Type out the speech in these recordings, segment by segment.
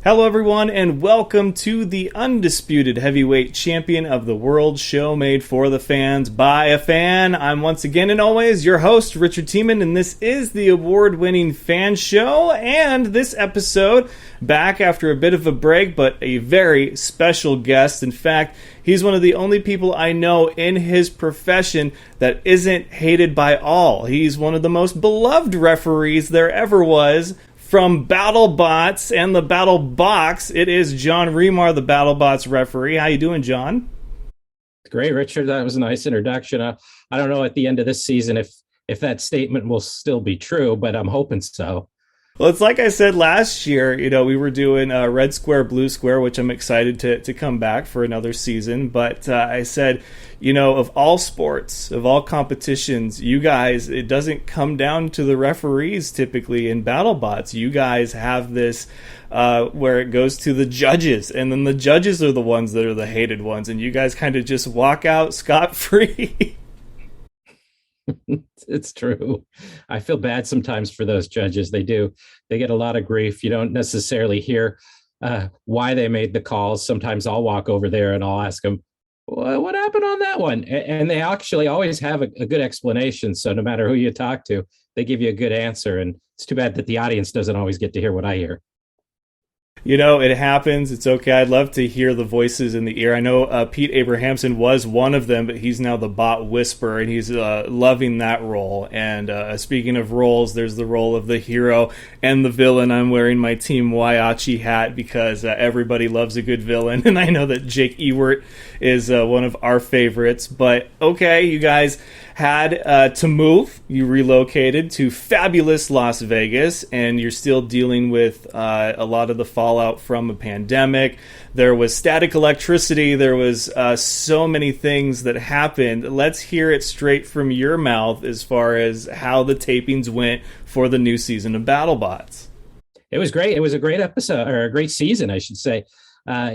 Hello, everyone, and welcome to the undisputed heavyweight champion of the world show made for the fans by a fan. I'm once again and always your host, Richard Tiemann, and this is the award-winning fan show. And this episode, back after a bit of a break, but a very special guest. In fact, he's one of the only people I know in his profession that isn't hated by all. He's one of the most beloved referees there ever was. From Battlebots and the Battle Box, it is John Remar, the Battlebots referee. How you doing, John? Great, Richard. That was a nice introduction. I don't know at the end of this season if that statement will still be true, but I'm hoping so. Well, it's like I said last year, we were doing Red Square, Blue Square, which I'm excited to come back for another season. But I said, of all sports, of all competitions, you guys, it doesn't come down to the referees typically in BattleBots. You guys have this where it goes to the judges, and then the judges are the ones that are the hated ones, and you guys kind of just walk out scot-free. It's true. I feel bad sometimes for those judges. They do. They get a lot of grief. You don't necessarily hear why they made the calls. Sometimes I'll walk over there and I'll ask them, what happened on that one? And they actually always have a good explanation. So no matter who you talk to, they give you a good answer. And it's too bad that the audience doesn't always get to hear what I hear. It happens. It's okay. I'd love to hear the voices in the ear. I know Pete Abrahamson was one of them, but he's now the bot whisperer, and he's loving that role. And speaking of roles, there's the role of the hero and the villain. I'm wearing my Team Waiachi hat because everybody loves a good villain, and I know that Jake Ewert is one of our favorites. But okay, you guys had to move. You relocated to fabulous Las Vegas, and you're still dealing with a lot of the fallout from a pandemic. There was static electricity. There was so many things that happened. Let's hear it straight from your mouth as far as how the tapings went for the new season of BattleBots. It was great. It was a great episode, or a great season, I should say.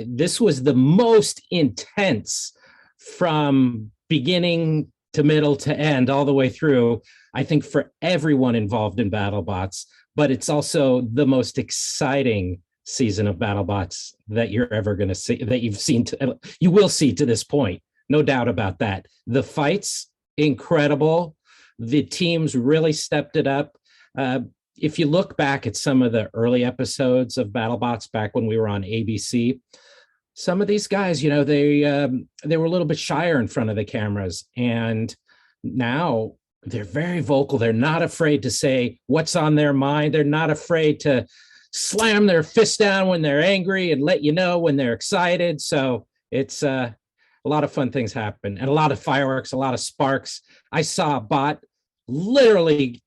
This was the most intense from beginning to middle to end, all the way through, I think, for everyone involved in BattleBots. But it's also the most exciting season of BattleBots that you're ever going to see, that you will see to this point. No doubt about that. The fights, incredible. The teams really stepped it up. If you look back at some of the early episodes of BattleBots back when we were on ABC, some of these guys, they were a little bit shyer in front of the cameras, and now they're very vocal. They're not afraid to say what's on their mind. They're not afraid to slam their fist down when they're angry and let you know when they're excited. So it's a lot of fun things happen, and a lot of fireworks, a lot of sparks. I saw a bot. Literally,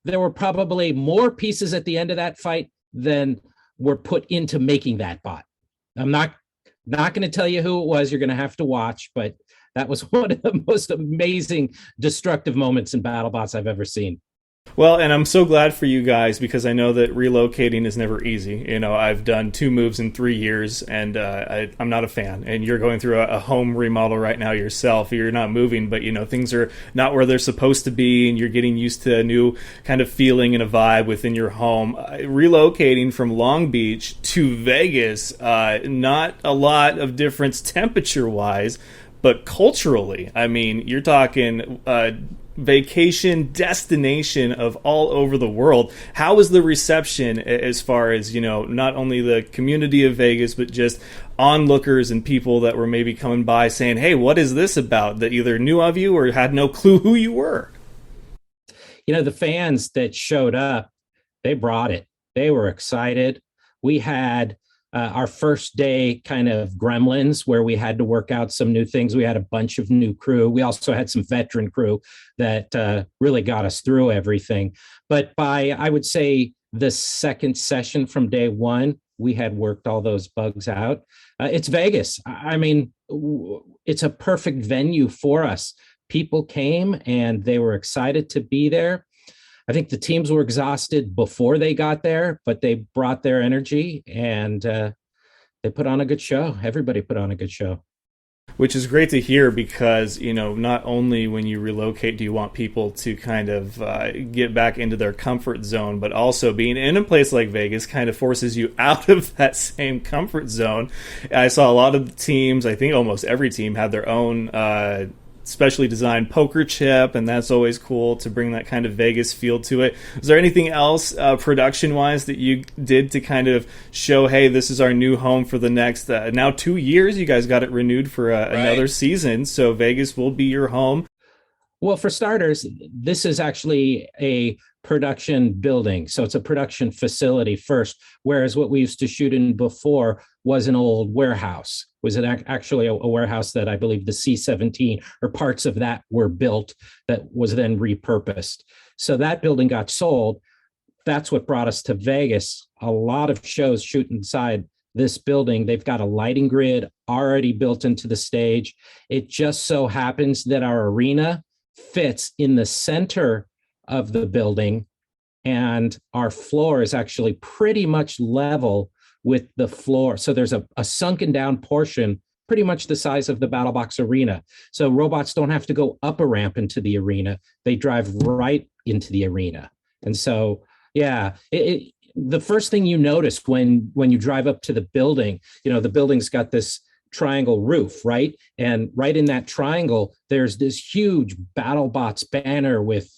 there were probably more pieces at the end of that fight than were put into making that bot. I'm not going to tell you who it was. You're going to have to watch, but that was one of the most amazing destructive moments in BattleBots I've ever seen. Well, and I'm so glad for you guys, because I know that relocating is never easy. I've done 2 moves in 3 years, and I'm not a fan. And you're going through a home remodel right now yourself. You're not moving, but, things are not where they're supposed to be, and you're getting used to a new kind of feeling and a vibe within your home. Relocating from Long Beach to Vegas, not a lot of difference temperature-wise, but culturally. I mean, you're talking vacation destination of all over the world. How was the reception as far as, not only the community of Vegas, but just onlookers and people that were maybe coming by saying, hey, what is this about, that either knew of you or had no clue who you were? The fans that showed up, they brought it. They were excited. We had our first day kind of gremlins where we had to work out some new things. We had a bunch of new crew. We also had some veteran crew that really got us through everything. But by, I would say, the second session from day one, we had worked all those bugs out. It's Vegas. I mean, it's a perfect venue for us. People came and they were excited to be there. I think the teams were exhausted before they got there, but they brought their energy, and they put on a good show. Everybody put on a good show. which is great to hear because, not only when you relocate do you want people to kind of get back into their comfort zone, but also being in a place like Vegas kind of forces you out of that same comfort zone. I saw a lot of the teams, I think almost every team, had their own specially designed poker chip, and that's always cool to bring that kind of Vegas feel to it. Was there anything else production wise that you did to kind of show, hey, this is our new home for the next now 2 years? You guys got it renewed for another season, so Vegas will be your home. Well, for starters, this is actually a production building. So it's a production facility first, whereas what we used to shoot in before was an old warehouse. Was it actually a warehouse that I believe the C-17 or parts of that were built that was then repurposed. So that building got sold. That's what brought us to Vegas. A lot of shows shoot inside this building. They've got a lighting grid already built into the stage. It just so happens that our arena fits in the center of the building, and our floor is actually pretty much level with the floor. So there's a sunken down portion, pretty much the size of the Battlebots arena. So robots don't have to go up a ramp into the arena. They drive right into the arena. And so, yeah, the first thing you notice when you drive up to the building, the building's got this triangle roof, right? And right in that triangle, there's this huge BattleBots banner with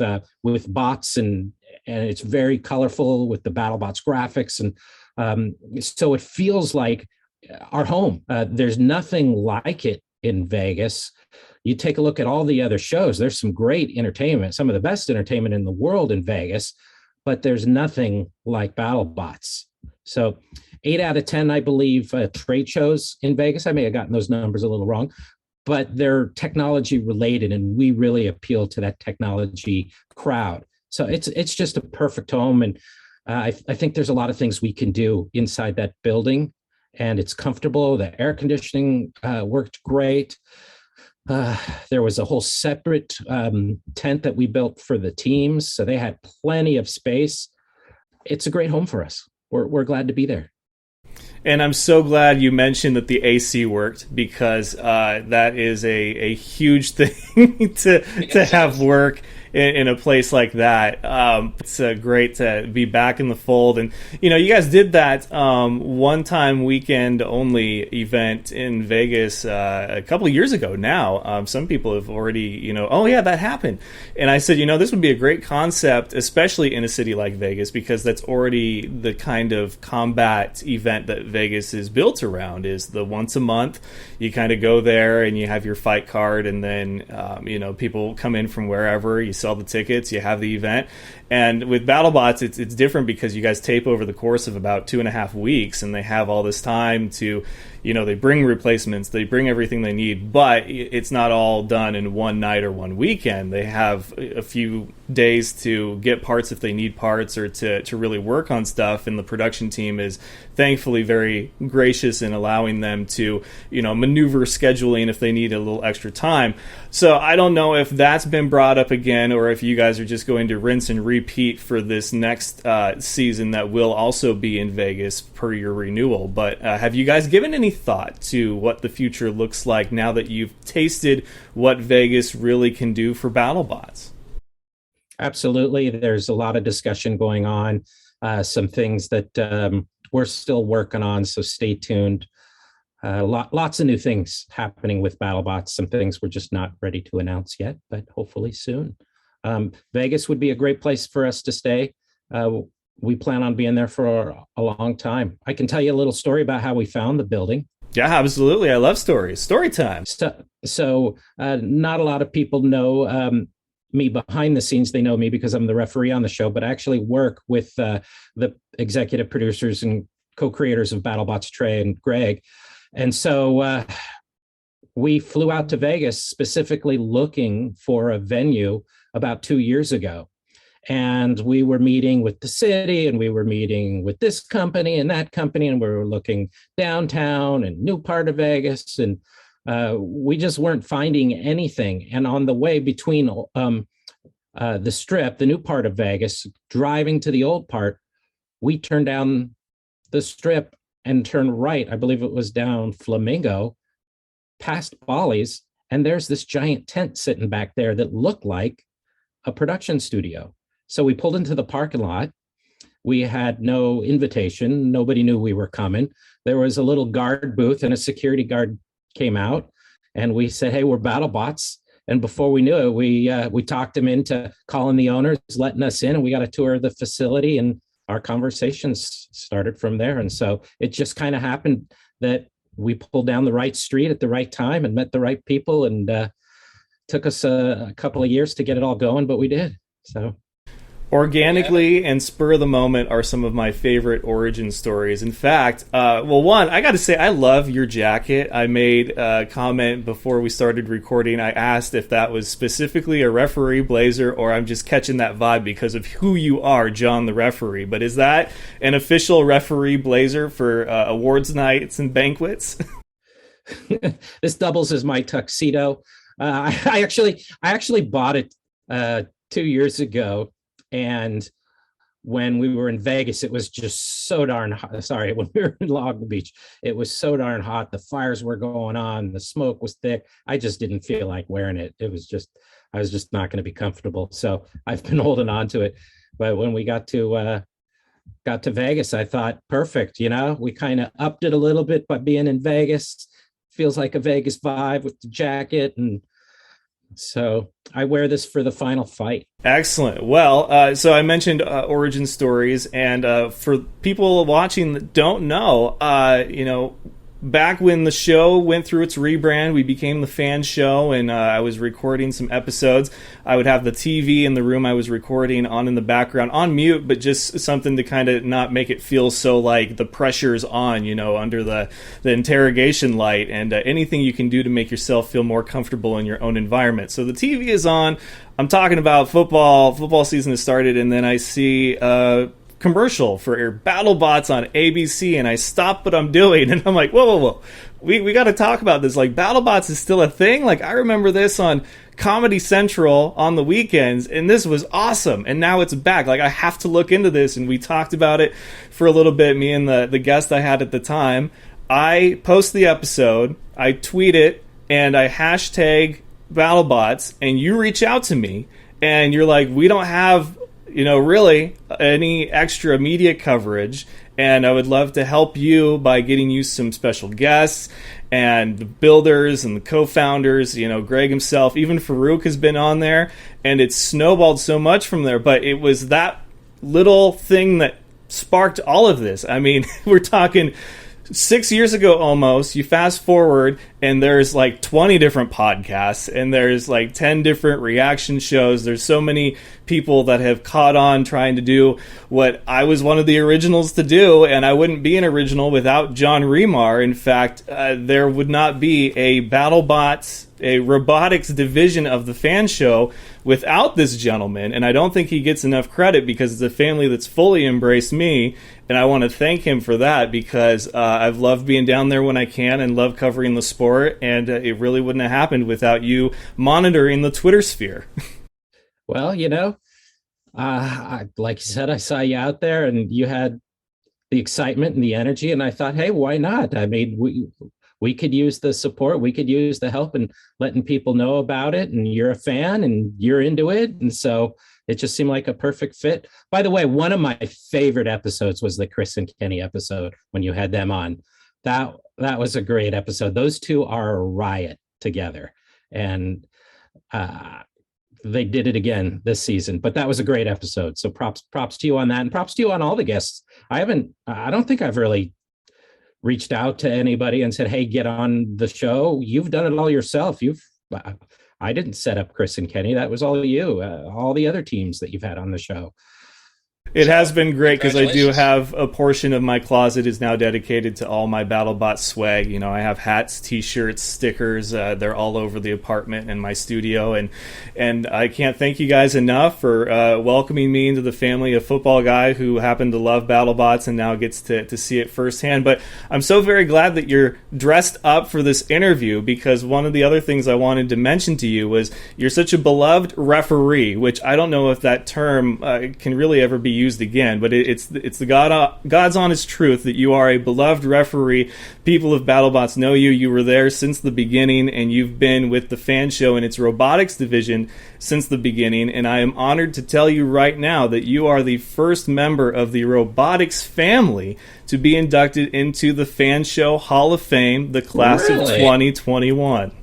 bots, and it's very colorful with the BattleBots graphics, and so it feels like our home. There's nothing like it in Vegas. You take a look at all the other shows. There's some great entertainment, some of the best entertainment in the world in Vegas, but there's nothing like BattleBots. So 8 out of 10, I believe, trade shows in Vegas. I may have gotten those numbers a little wrong, but they're technology related, and we really appeal to that technology crowd. So it's just a perfect home, and I think there's a lot of things we can do inside that building, and it's comfortable. The air conditioning worked great. There was a whole separate tent that we built for the teams, so they had plenty of space. It's a great home for us. We're glad to be there. And I'm so glad you mentioned that the AC worked, because that is a huge thing to have work in a place like that. It's great to be back in the fold. And, you guys did that one-time weekend only event in Vegas a couple of years ago now. Some people have already, oh, yeah, that happened. And I said, this would be a great concept, especially in a city like Vegas, because that's already the kind of combat event that Vegas is built around, is the once a month. You kind of go there and you have your fight card, and then, people come in from wherever. You sell the tickets, you have the event. And with BattleBots, it's different because you guys tape over the course of about 2.5 weeks, and they have all this time to, they bring replacements, they bring everything they need, but it's not all done in one night or one weekend. They have a few days to get parts if they need parts, or to really work on stuff, and the production team is thankfully very gracious in allowing them to, maneuver scheduling if they need a little extra time. So I don't know if that's been brought up again, or if you guys are just going to rinse and repeat for this next season that will also be in Vegas per your renewal. But have you guys given any thought to what the future looks like now that you've tasted what Vegas really can do for BattleBots? Absolutely. There's a lot of discussion going on, some things that we're still working on, so stay tuned. Lots of new things happening with BattleBots, some things we're just not ready to announce yet, but hopefully soon. Vegas would be a great place for us to stay. We plan on being there for a long time. I can tell you a little story about how we found the building. Yeah, absolutely. I love stories. Story time. So not a lot of people know me behind the scenes. They know me because I'm the referee on the show, but I actually work with the executive producers and co-creators of BattleBots, Trey and Greg. And so we flew out to Vegas specifically looking for a venue about 2 years ago. And we were meeting with the city, and we were meeting with this company and that company, and we were looking downtown and new part of Vegas, and we just weren't finding anything. And on the way between the Strip, the new part of Vegas, driving to the old part, we turned down the Strip and turned right. I believe it was down Flamingo, past Bolly's, and there's this giant tent sitting back there that looked like a production studio. So we pulled into the parking lot. We had no invitation. Nobody knew we were coming. There was a little guard booth, and a security guard came out, and we said, "Hey, we're BattleBots." And before we knew it, we talked him into calling the owners, letting us in, and we got a tour of the facility, and our conversations started from there. And so it just kind of happened that we pulled down the right street at the right time and met the right people, and took us a couple of years to get it all going, but we did. So organically and spur of the moment are some of my favorite origin stories. In fact, one, I got to say, I love your jacket. I made a comment before we started recording. I asked if that was specifically a referee blazer or I'm just catching that vibe because of who you are, John the referee. But is that an official referee blazer for awards nights and banquets? This doubles as my tuxedo. I actually bought it 2 years ago. And when we were in Vegas, it was just so darn hot. Sorry, when we were in Long Beach, it was so darn hot. The fires were going on. The smoke was thick. I just didn't feel like wearing it. I was just not going to be comfortable. So I've been holding on to it. But when we got to Vegas, I thought, perfect. We kind of upped it a little bit by being in Vegas. Feels like a Vegas vibe with the jacket, and so I wear this for the final fight. Excellent. Well, so I mentioned origin stories, and for people watching that don't know, back when the show went through its rebrand, we became the F.A.N show, and I was recording some episodes. I would have the TV in the room I was recording on in the background, on mute, but just something to kind of not make it feel so like the pressure's on, under the interrogation light, and anything you can do to make yourself feel more comfortable in your own environment. So the TV is on. I'm talking about football. Football season has started, and then I see commercial for Battlebots on ABC, and I stop what I'm doing, and I'm like, whoa. We got to talk about this. Like, Battlebots is still a thing? Like, I remember this on Comedy Central on the weekends, and this was awesome, and now it's back. Like, I have to look into this, and we talked about it for a little bit, me and the guest I had at the time. I post the episode, I tweet it, and I hashtag Battlebots, and you reach out to me, and you're like, we don't have really any extra media coverage, and I would love to help you by getting you some special guests and the builders and the co-founders, Greg himself, even Farouk has been on there, and it's snowballed so much from there. But it was that little thing that sparked all of this. I mean, we're talking 6 years ago almost. You fast forward, and there's like 20 different podcasts, and there's like 10 different reaction shows. There's so many people that have caught on trying to do what I was one of the originals to do, and I wouldn't be an original without John Remar. In fact, there would not be a BattleBots, a robotics division of the F.A.N show without this gentleman, and I don't think he gets enough credit because it's a family that's fully embraced me, and I want to thank him for that because I've loved being down there when I can and love covering the sport, and it really wouldn't have happened without you monitoring the Twitter sphere. Well, like you said, I saw you out there, and you had the excitement and the energy, and I thought, hey, why not? I mean, we could use the support, we could use the help, and letting people know about it, and you're a fan, and you're into it, and so it just seemed like a perfect fit. By the way, one of my favorite episodes was the Chris and Kenny episode when you had them on. That was a great episode. Those two are a riot together, and they did it again this season. But that was a great episode. So props to you on that, and props to you on all the guests. I don't think I've really reached out to anybody and said, hey, get on the show. You've done it all yourself. I didn't set up Chris and Kenny. That was all you, all the other teams that you've had on the show. It has been great because I do have a portion of my closet is now dedicated to all my BattleBot swag. I have hats, T-shirts, stickers. They're all over the apartment and my studio, and I can't thank you guys enough for welcoming me into the family of football guy who happened to love BattleBots and now gets to see it firsthand. But I'm so very glad that you're dressed up for this interview because one of the other things I wanted to mention to you was you're such a beloved referee, which I don't know if that term can really ever be used used again, but it's the God's honest truth that you are a beloved referee. People of BattleBots know you. You were there since the beginning, and you've been with the F.A.N show and its robotics division since the beginning. And I am honored to tell you right now that you are the first member of the robotics family to be inducted into the F.A.N show Hall of Fame, the class of 2021.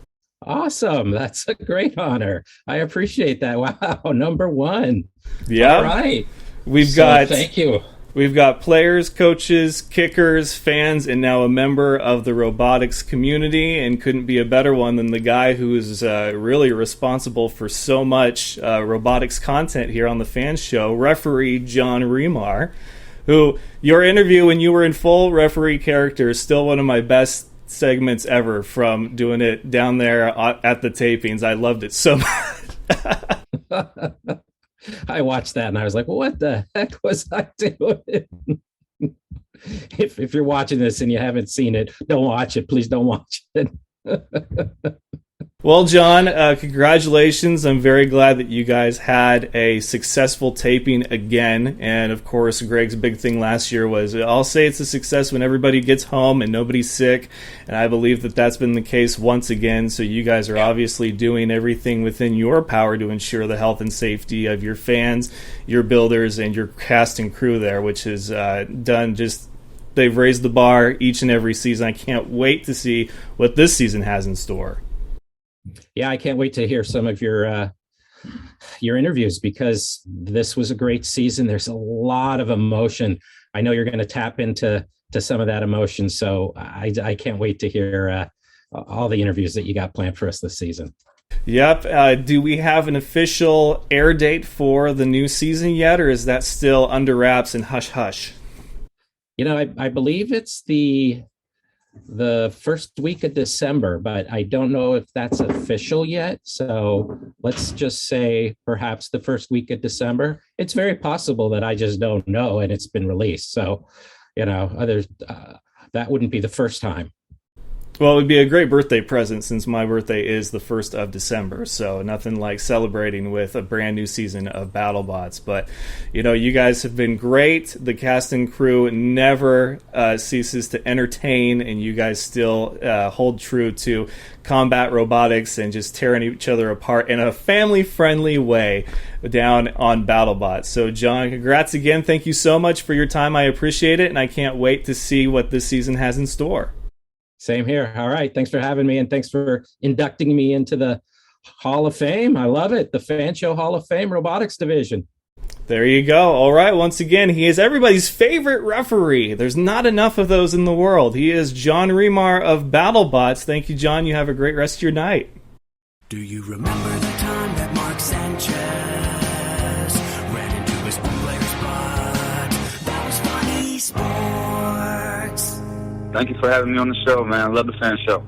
Awesome. That's a great honor. I appreciate that. Wow. Number one. Yeah. All right. Thank you. We've got players, coaches, kickers, fans, and now a member of the robotics community, and couldn't be a better one than the guy who is really responsible for so much robotics content here on the F.A.N show, referee John Remar, who your interview when you were in full referee character is still one of my best segments ever from doing it down there at the tapings. I loved it so much. I watched that and I was like, what the heck was I doing? If you're watching this and you haven't seen it, don't watch it. Please don't watch it. Well, John, congratulations. I'm very glad that you guys had a successful taping again. And, of course, Greg's big thing last year was, I'll say it's a success when everybody gets home and nobody's sick. And I believe that that's been the case once again. So you guys are obviously doing everything within your power to ensure the health and safety of your fans, your builders, and your cast and crew there, which has done just... They've raised the bar each and every season. I can't wait to see what this season has in store. Yeah, I can't wait to hear some of your interviews, because this was a great season. There's a lot of emotion. I know you're going to tap into some of that emotion, so I can't wait to hear all the interviews that you got planned for us this season. Yep. Do we have an official air date for the new season yet, or is that still under wraps and hush hush? You know, I believe it's the first week of December, but I don't know if that's official yet. So let's just say perhaps the first week of December. It's very possible that I just don't know and it's been released. So, you know, that wouldn't be the first time. Well, it would be a great birthday present since my birthday is the 1st of December, so nothing like celebrating with a brand new season of BattleBots. But, you know, you guys have been great. The cast and crew never ceases to entertain, and you guys still hold true to combat robotics and just tearing each other apart in a family-friendly way down on BattleBots. So, John, congrats again. Thank you so much for your time. I appreciate it, and I can't wait to see what this season has in store. Same here. All right. Thanks for having me, and thanks for inducting me into the Hall of Fame. I love it. The F.A.N show Hall of Fame robotics division. There you go. All right. Once again, he is everybody's favorite referee. There's not enough of those in the world. He is John Remar of BattleBots. Thank you, John. You have a great rest of your night. Do you remember the time that Mark Sanchez ran into his own player's butt? That was funny sports. Thank you for having me on the show, man. I love the F.A.N show.